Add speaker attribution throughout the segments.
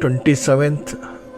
Speaker 1: 27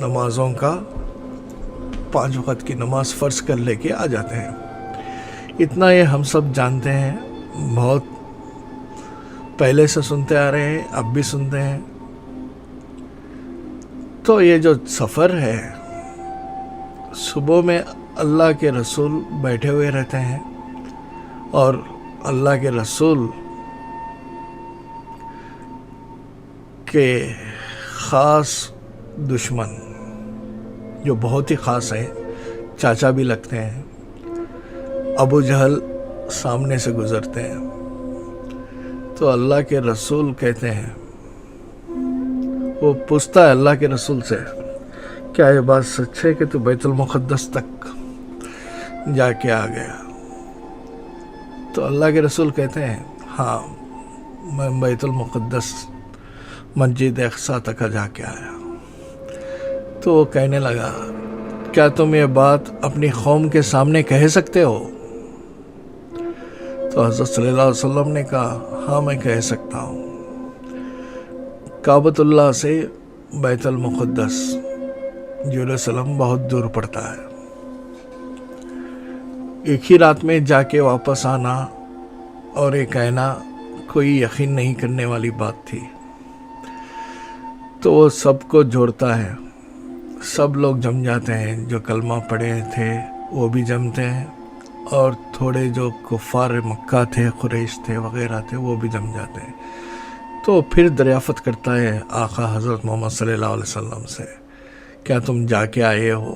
Speaker 1: نمازوں کا 5 وقت کی نماز فرض کر لے کے آ جاتے ہیں. اتنا یہ ہم سب جانتے ہیں، بہت پہلے سے سنتے آ رہے ہیں، اب بھی سنتے ہیں. تو یہ جو سفر ہے، صبح میں اللہ کے رسول بیٹھے ہوئے رہتے ہیں اور اللہ کے رسول کے خاص دشمن جو بہت ہی خاص ہیں، چاچا بھی لگتے ہیں، ابو جہل سامنے سے گزرتے ہیں. تو اللہ کے رسول کہتے ہیں، وہ پوچھتا ہے اللہ کے رسول سے، کیا یہ بات سچ ہے کہ تو بیت المقدس تک جا کے آ گیا؟ تو اللہ کے رسول کہتے ہیں، ہاں میں بیت المقدس مسجد اقصی تک جا کے آیا. تو وہ کہنے لگا، کیا تم یہ بات اپنی قوم کے سامنے کہہ سکتے ہو؟ تو حضرت صلی اللہ علیہ وسلم نے کہا، ہاں میں کہہ سکتا ہوں. کعبۃ اللہ سے بیت المقدس یروشلم بہت دور پڑتا ہے. ایک ہی رات میں جا کے واپس آنا اور یہ کہنا کوئی یقین نہیں کرنے والی بات تھی. تو وہ سب کو جوڑتا ہے، سب لوگ جم جاتے ہیں، جو کلمہ پڑھے تھے وہ بھی جمتے ہیں، اور تھوڑے جو کفار مکہ تھے، قریش تھے وغیرہ تھے، وہ بھی جم جاتے ہیں. تو پھر دریافت کرتا ہے آقا حضرت محمد صلی اللہ علیہ وسلم سے، کیا تم جا کے آئے ہو؟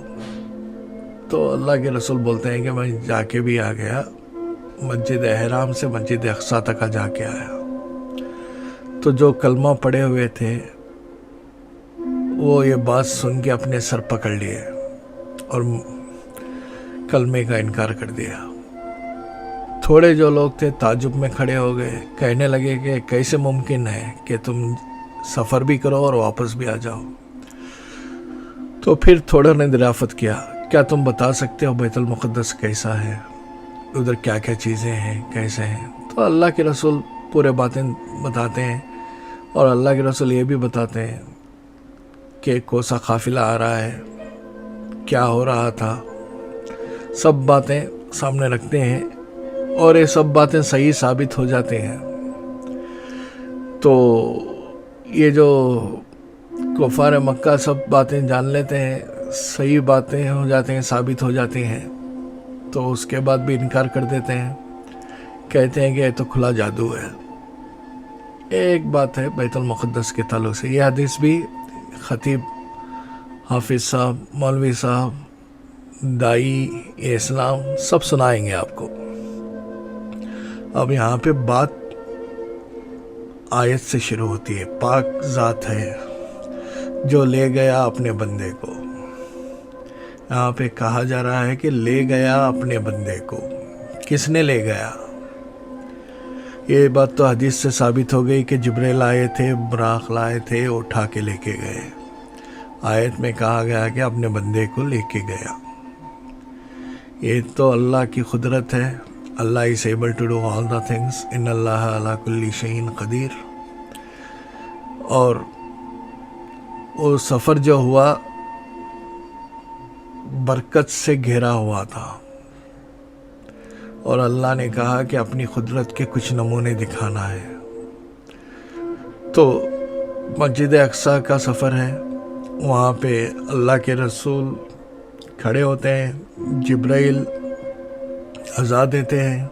Speaker 1: تو اللہ کے رسول بولتے ہیں کہ میں جا کے بھی آ گیا، مسجد احرام سے مسجد اقصی تک جا کے آیا. تو جو کلمہ پڑھے ہوئے تھے وہ یہ بات سن کے اپنے سر پکڑ لیے اور کلمے کا انکار کر دیا. تھوڑے جو لوگ تھے تعجب میں کھڑے ہو گئے، کہنے لگے کہ کیسے ممکن ہے کہ تم سفر بھی کرو اور واپس بھی آ جاؤ. تو پھر تھوڑا نے دریافت کیا، کیا تم بتا سکتے ہو بیت المقدس کیسا ہے، ادھر کیا کیا چیزیں ہیں، کیسے ہیں؟ تو اللہ کے رسول پورے باتیں بتاتے ہیں، اور اللہ کے رسول یہ بھی بتاتے ہیں کہ کوسا قافلہ آ رہا ہے، کیا ہو رہا تھا، سب باتیں سامنے رکھتے ہیں، اور یہ سب باتیں صحیح ثابت ہو جاتی ہیں. تو یہ جو کفار مکہ سب باتیں جان لیتے ہیں، صحیح باتیں ہو جاتی ہیں، ثابت ہو جاتی ہیں، تو اس کے بعد بھی انکار کر دیتے ہیں، کہتے ہیں کہ یہ تو کھلا جادو ہے. ایک بات ہے بیت المقدس کے تعلق سے، یہ حدیث بھی خطیب حافظ صاحب، مولوی صاحب، دائی اسلام سب سنائیں گے آپ کو. اب یہاں پہ بات آیت سے شروع ہوتی ہے، پاک ذات ہے جو لے گیا اپنے بندے کو. یہاں پہ کہا جا رہا ہے کہ لے گیا اپنے بندے کو. کس نے لے گیا؟ یہ بات تو حدیث سے ثابت ہو گئی کہ جبریل آئے تھے، براق لائے تھے، اٹھا کے لے کے گئے. آیت میں کہا گیا کہ اپنے بندے کو لے کے گیا. یہ تو اللہ کی قدرت ہے. اللہ is able to do all the things. ان اللہ علی کل شیء قدیر. اور وہ سفر جو ہوا برکت سے گھیرا ہوا تھا، اور اللہ نے کہا کہ اپنی قدرت کے کچھ نمونے دکھانا ہے. تو مسجد اقصی کا سفر ہے، وہاں پہ اللہ کے رسول کھڑے ہوتے ہیں، جبرائیل عزا دیتے ہیں.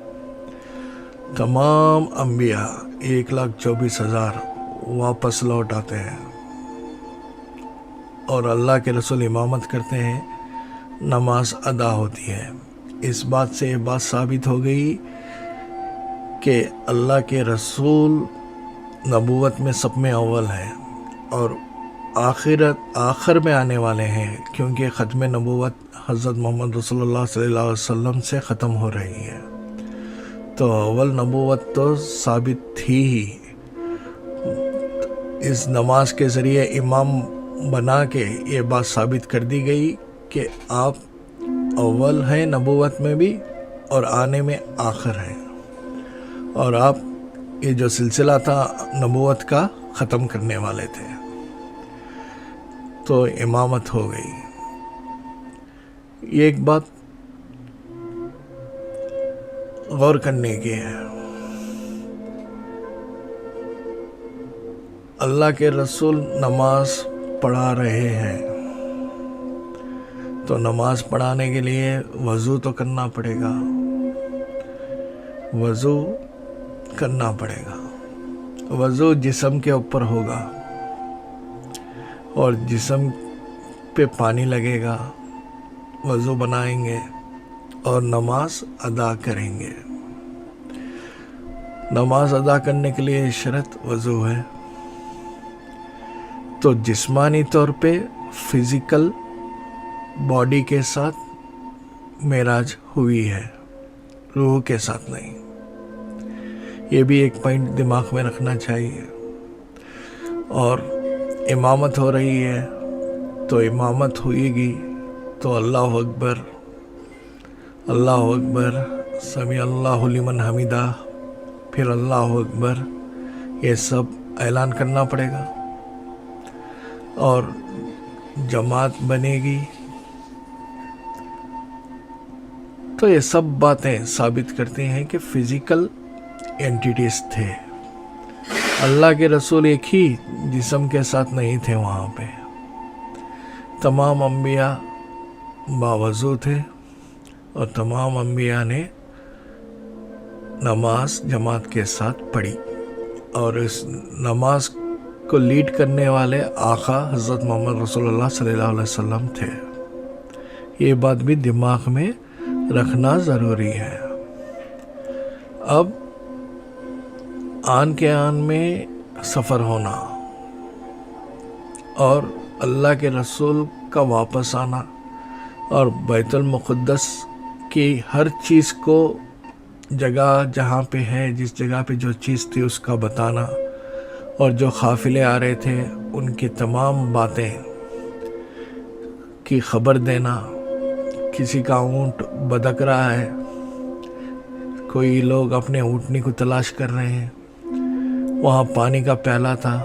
Speaker 1: تمام انبیاء 1,24,000 واپس لوٹ آتے ہیں، اور اللہ کے رسول امامت کرتے ہیں، نماز ادا ہوتی ہے. اس بات سے یہ بات ثابت ہو گئی کہ اللہ کے رسول نبوت میں سب میں اول ہیں، اور آخر میں آنے والے ہیں، کیونکہ ختم نبوت حضرت محمد رسول اللہ صلی اللہ علیہ وسلم سے ختم ہو رہی ہے. تو اول نبوت تو ثابت تھی ہی. اس نماز کے ذریعے امام بنا کے یہ بات ثابت کر دی گئی کہ آپ اول ہیں نبوت میں بھی، اور آنے میں آخر ہیں، اور آپ یہ جو سلسلہ تھا نبوت کا ختم کرنے والے تھے. تو امامت ہو گئی. یہ ایک بات غور کرنے کی ہے. اللہ کے رسول نماز پڑھا رہے ہیں تو نماز پڑھانے کے لیے وضو تو کرنا پڑے گا. وضو کرنا پڑے گا. وضو جسم کے اوپر ہوگا اور جسم پہ پانی لگے گا. وضو بنائیں گے اور نماز ادا کریں گے. نماز ادا کرنے کے لیے شرط وضو ہے. تو جسمانی طور پہ فزیکل باڈی کے ساتھ معراج ہوئی ہے، روح کے ساتھ نہیں. یہ بھی ایک پوائنٹ دماغ میں رکھنا چاہیے. اور امامت ہو رہی ہے تو امامت ہوئے گی تو اللہ اکبر، اللہ اکبر، سمیع اللہ لمن حمیدہ، پھر اللہ اکبر، یہ سب اعلان کرنا پڑے گا. اور جماعت بنے گی. تو یہ سب باتیں ثابت کرتی ہیں کہ فزیکل اینٹیٹیز تھے. اللہ کے رسول ایک ہی جسم کے ساتھ نہیں تھے وہاں پہ. تمام انبیاء باوضو تھے اور تمام انبیاء نے نماز جماعت کے ساتھ پڑھی. اور اس نماز کو لیڈ کرنے والے آقا حضرت محمد رسول اللہ صلی اللہ علیہ وسلم تھے. یہ بات بھی دماغ میں رکھنا ضروری ہے. اب آن کے آن میں سفر ہونا اور اللہ کے رسول کا واپس آنا اور بیت المقدس کی ہر چیز کو جگہ جہاں پہ ہے، جس جگہ پہ جو چیز تھی اس کا بتانا، اور جو قافلے آ رہے تھے ان کی تمام باتیں کی خبر دینا. کسی کا اونٹ بھٹک رہا ہے، کوئی لوگ اپنے اونٹنی کو تلاش کر رہے ہیں، وہاں پانی کا پیالہ تھا،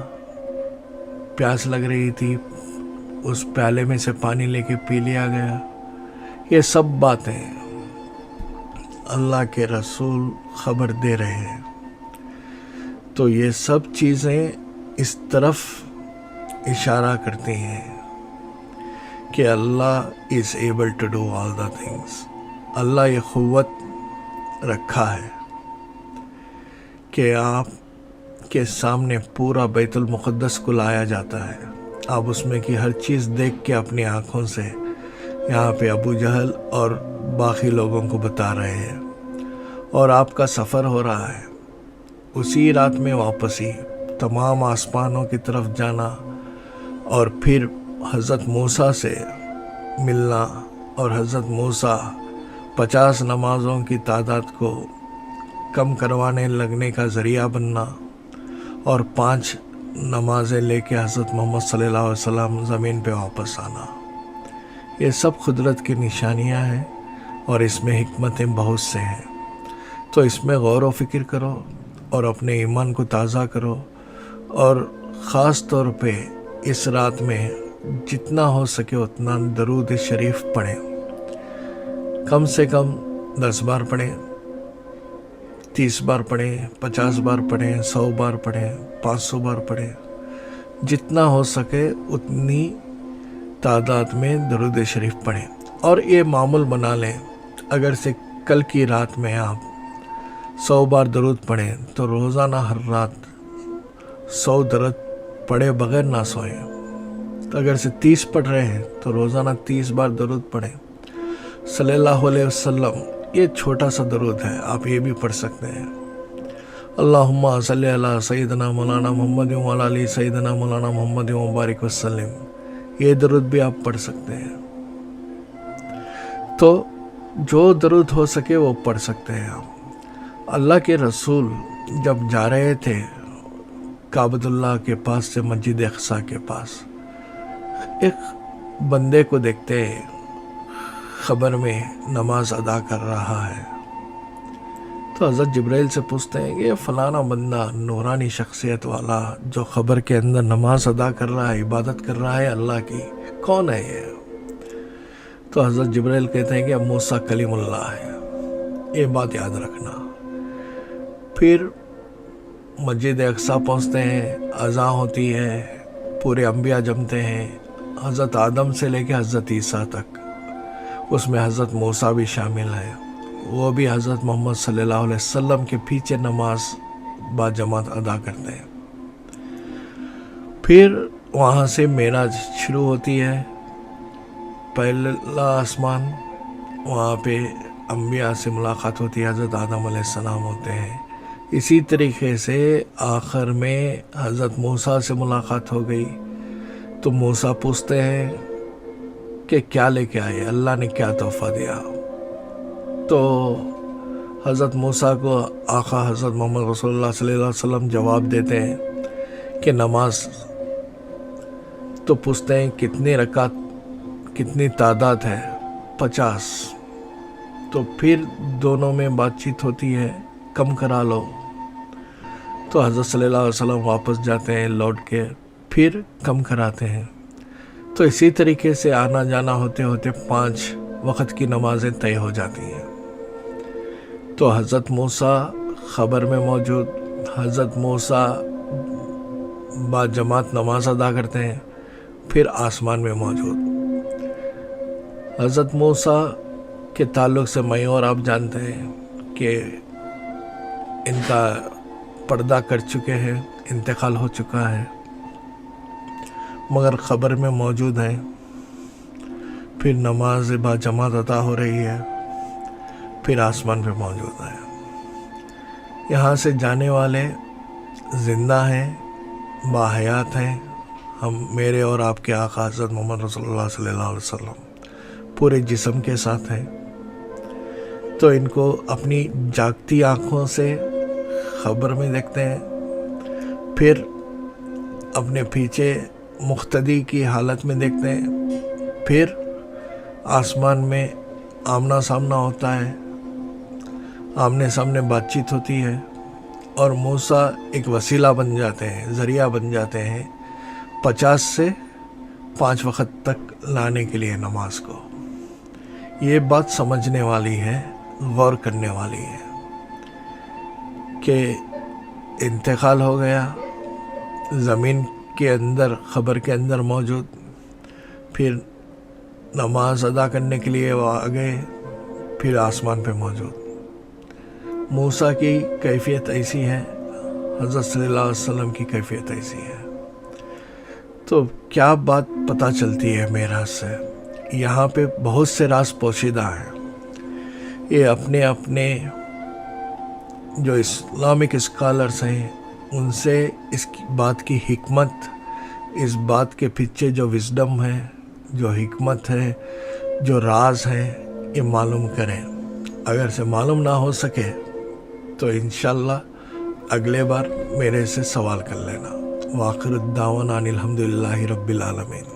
Speaker 1: پیاس لگ رہی تھی، اس پیالے میں سے پانی لے کے پی لیا گیا. یہ سب باتیں اللہ کے رسول خبر دے رہے ہیں. تو یہ سب چیزیں اس طرف اشارہ کرتی ہیں کہ اللہ is able to do all the things. اللہ یہ قوت رکھا ہے کہ آپ کے سامنے پورا بیت المقدس کو لایا جاتا ہے. آپ اس میں کی ہر چیز دیکھ کے اپنی آنکھوں سے یہاں پہ ابو جہل اور باقی لوگوں کو بتا رہے ہیں. اور آپ کا سفر ہو رہا ہے. اسی رات میں واپسی، تمام آسمانوں کی طرف جانا اور پھر حضرت موسیٰ سے ملنا، اور حضرت موسیٰ 50 نمازوں کی تعداد کو کم کروانے لگنے کا ذریعہ بننا، اور 5 نمازیں لے کے حضرت محمد صلی اللہ علیہ وسلم زمین پہ واپس آنا. یہ سب قدرت کی نشانیاں ہیں اور اس میں حکمتیں بہت سے ہیں. تو اس میں غور و فکر کرو اور اپنے ایمان کو تازہ کرو، اور خاص طور پہ اس رات میں جتنا ہو سکے اتنا درود شریف پڑھیں. کم سے کم 10 بار پڑھیں، 30 بار پڑھیں، 50 بار پڑھیں، 100 بار پڑھیں، 500 بار پڑھیں. جتنا ہو سکے اتنی تعداد میں درود شریف پڑھیں. اور یہ معمول بنا لیں، اگر سے کل کی رات میں آپ 100 بار درود پڑھیں تو روزانہ ہر رات 100 درود پڑھے بغیر نہ سوئیں. تو اگر سے 30 پڑھ رہے ہیں تو روزانہ 30 بار درود پڑھیں صلی اللہ علیہ وسلم. یہ چھوٹا سا درود ہے، آپ یہ بھی پڑھ سکتے ہیں. اللہم صلی علی سیدنا مولانا محمد وعلی آل سیدنا مولانا محمد وبارک وسلم. یہ درود بھی آپ پڑھ سکتے ہیں. تو جو درود ہو سکے وہ پڑھ سکتے ہیں آپ. اللہ کے رسول جب جا رہے تھے کعبۃ اللہ کے پاس سے مسجد اقصی کے پاس، ایک بندے کو دیکھتے خبر میں نماز ادا کر رہا ہے. تو حضرت جبرائیل سے پوچھتے ہیں کہ یہ فلانا بندہ نورانی شخصیت والا جو قبر کے اندر نماز ادا کر رہا ہے، عبادت کر رہا ہے اللہ کی، کون ہے یہ؟ تو حضرت جبرائیل کہتے ہیں کہ موسیٰ کلیم اللہ ہے، یہ بات یاد رکھنا۔ پھر مسجد اقصیٰ پہنچتے ہیں، اذان ہوتی ہے، پورے انبیاء جمتے ہیں، حضرت آدم سے لے کے حضرت عیسیٰ تک، اس میں حضرت موسیٰ بھی شامل ہے، وہ بھی حضرت محمد صلی اللہ علیہ وسلم کے پیچھے نماز با جماعت ادا کرتے ہیں۔ پھر وہاں سے معراج شروع ہوتی ہے، پہلا آسمان، وہاں پہ انبیاء سے ملاقات ہوتی ہے، حضرت آدم علیہ السلام ہوتے ہیں۔ اسی طریقے سے آخر میں حضرت موسیٰ سے ملاقات ہو گئی، تو موسیٰ پوچھتے ہیں کہ کیا لے کے آئے، اللہ نے کیا تحفہ دیا؟ تو حضرت موسیٰ کو آقا حضرت محمد رسول اللہ صلی اللہ علیہ وسلم جواب دیتے ہیں کہ نماز۔ تو پوچھتے ہیں کتنی رکعت، کتنی تعداد ہے؟ 50۔ تو پھر دونوں میں بات چیت ہوتی ہے، کم کرا لو۔ تو حضرت صلی اللہ علیہ وسلم واپس جاتے ہیں، لوٹ کے پھر کم کراتے ہیں۔ تو اسی طریقے سے آنا جانا ہوتے ہوتے 5 وقت کی نمازیں طے ہو جاتی ہیں۔ تو حضرت موسیٰ خبر میں موجود، حضرت موسیٰ با جماعت نماز ادا کرتے ہیں، پھر آسمان میں موجود۔ حضرت موسیٰ کے تعلق سے میں اور آپ جانتے ہیں کہ ان کا پردہ کر چکے ہیں، انتقال ہو چکا ہے، مگر خبر میں موجود ہیں۔ پھر نماز با جماعت ادا ہو رہی ہے، پھر آسمان پہ موجود ہیں۔ یہاں سے جانے والے زندہ ہیں، باحیات ہیں، ہم میرے اور آپ کے آقا حضرت محمد رسول اللہ صلی اللہ علیہ وسلم پورے جسم کے ساتھ ہیں۔ تو ان کو اپنی جاگتی آنکھوں سے خبر میں دیکھتے ہیں، پھر اپنے پیچھے مقتدی کی حالت میں دیکھتے ہیں، پھر آسمان میں آمنا سامنا ہوتا ہے، آمنے سامنے بات چیت ہوتی ہے، اور موسیٰ ایک وسیلہ بن جاتے ہیں، ذریعہ بن جاتے ہیں 50 سے 5 وقت تک لانے کے لیے نماز کو۔ یہ بات سمجھنے والی ہے، غور کرنے والی ہے کہ انتقال ہو گیا، زمین کے اندر خبر کے اندر موجود، پھر نماز ادا کرنے کے لیے وہ آ گئے، پھر آسمان پہ موجود۔ موسیٰ کی کیفیت ایسی ہے، حضرت صلی اللہ علیہ وسلم کی کیفیت ایسی ہے۔ تو کیا بات پتہ چلتی ہے معراج سے؟ یہاں پہ بہت سے راز پوشیدہ ہیں۔ یہ اپنے اپنے جو اسلامک اسکالرس ہیں ان سے اس بات کی حکمت، اس بات کے پیچھے جو وزڈم ہے، جو حکمت ہے، جو راز ہے، یہ معلوم کریں۔ اگر سے معلوم نہ ہو سکے تو انشاءاللہ اگلے بار میرے سے سوال کر لینا۔ وآخر الدعوانا ان الحمدللہ رب العالمین۔